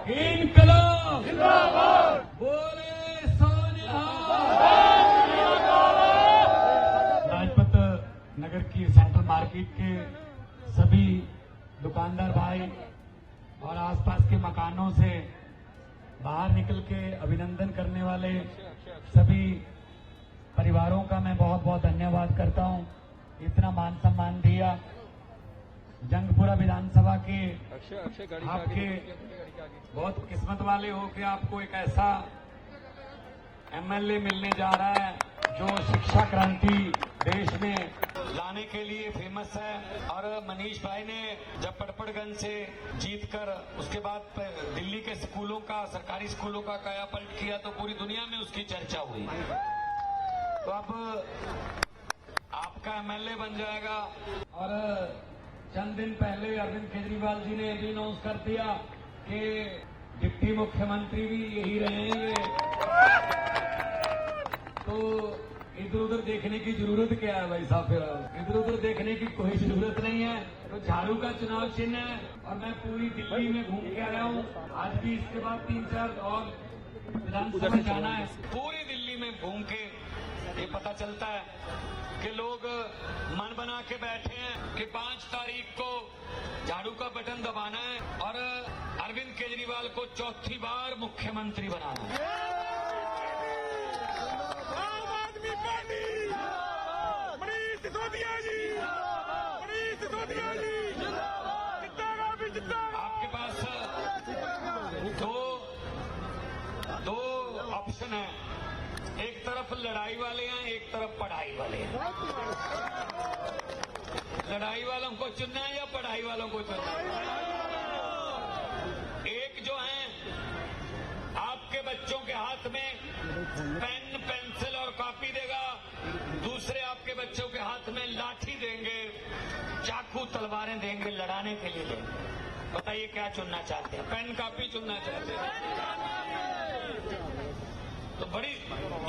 इनकलाब जिंदाबाद, बोले सोनिया। लाजपत नगर की सेंट्रल मार्केट के सभी दुकानदार भाई और आसपास के मकानों से बाहर निकल के अभिनंदन करने वाले सभी परिवारों का मैं बहुत बहुत धन्यवाद करता हूं। इतना मान सम्मान दिया। जंगपुरा विधानसभा के आपके बहुत किस्मत वाले हो कि आपको एक ऐसा एमएलए मिलने जा रहा है जो शिक्षा क्रांति देश में लाने के लिए फेमस है। और मनीष भाई ने जब पड़पड़गंज से जीतकर उसके बाद दिल्ली के स्कूलों का, सरकारी स्कूलों का कायापलट किया तो पूरी दुनिया में उसकी चर्चा हुई। तो अब आपका एमएलए बन जाएगा। और चंद दिन पहले अरविंद केजरीवाल जी ने भी अनाउंस कर दिया कि डिप्टी मुख्यमंत्री भी यही रहेंगे। तो इधर उधर देखने की जरूरत क्या है भाई साहब? फिर इधर उधर देखने की कोई जरूरत नहीं है। तो झाड़ू का चुनाव चिन्ह है और मैं पूरी दिल्ली में घूम के आया हूँ। आज भी इसके बाद 3-4 और विधानसभा जाना है। पूरी दिल्ली में घूम के ये पता चलता है कि लोग मन बना के बैठे हैं कि 5 तारीख को झाड़ू का बटन दबाना है और अरविंद केजरीवाल को चौथी बार मुख्यमंत्री बनाना है। आम आदमी पार्टी, मनीष सिसोदिया जी, मनीष सिसोदिया जी, जिंदाबाद भी जिंदाबाद। आपके पास दो ऑप्शन है। एक तरफ लड़ाई वाले हैं, एक तरफ पढ़ाई वाले हैं। लड़ाई वालों को चुनना है या पढ़ाई वालों को चुनना है? एक जो है आपके बच्चों के हाथ में पेन, पेंसिल और कॉपी देगा, दूसरे आपके बच्चों के हाथ में लाठी देंगे, चाकू तलवारें देंगे, लड़ाने के लिए देंगे। बताइए क्या चुनना चाहते हैं? पेन कॉपी चुनना चाहते हैं? तो बड़ी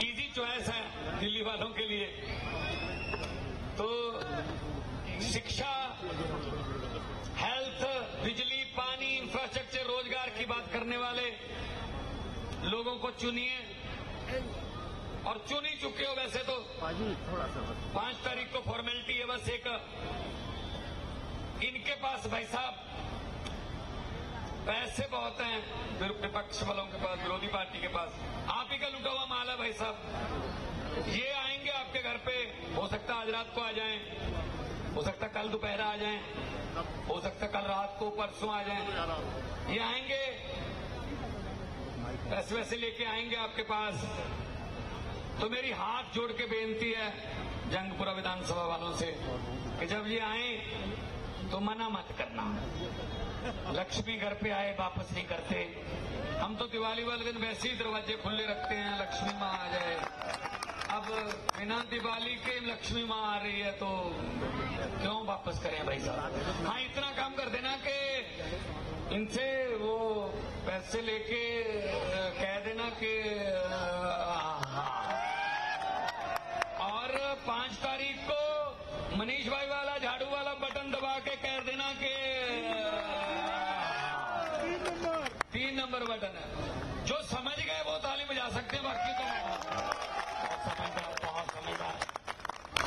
इजी चॉइस है दिल्ली वालों के लिए। तो शिक्षा, हेल्थ, बिजली, पानी, इंफ्रास्ट्रक्चर, रोजगार की बात करने वाले लोगों को चुनिए। और चुन ही चुके हो वैसे तो। 5 तारीख को फॉर्मेलिटी है बस एक। इनके पास भाई साहब पैसे बहुत हैं, विपक्ष वालों के पास, विरोधी पार्टी के पास। आप ही का लुटा हुआ माल है भाई साहब। ये आएंगे आपके घर पे, हो सकता आज रात को आ जाएं, हो सकता कल दोपहर आ जाएं, हो सकता कल रात को, परसों आ जाएं। ये आएंगे, पैसे वैसे लेके आएंगे आपके पास। तो मेरी हाथ जोड़ के बेनती है जंगपुरा विधानसभा वालों से कि जब ये आए तो मना मत करना। लक्ष्मी घर पे आए वापस नहीं करते। हम तो दिवाली वाले दिन वैसे ही दरवाजे खुले रखते हैं, लक्ष्मी माँ आ जाए। अब बिना दिवाली के लक्ष्मी माँ आ रही है तो क्यों वापस करें भाई साहब? हाँ, इतना काम कर देना कि इनसे वो पैसे लेके कह देना कि और 5 तारीख को मनीष भाई वाला झाड़ू वाला बटन दबा के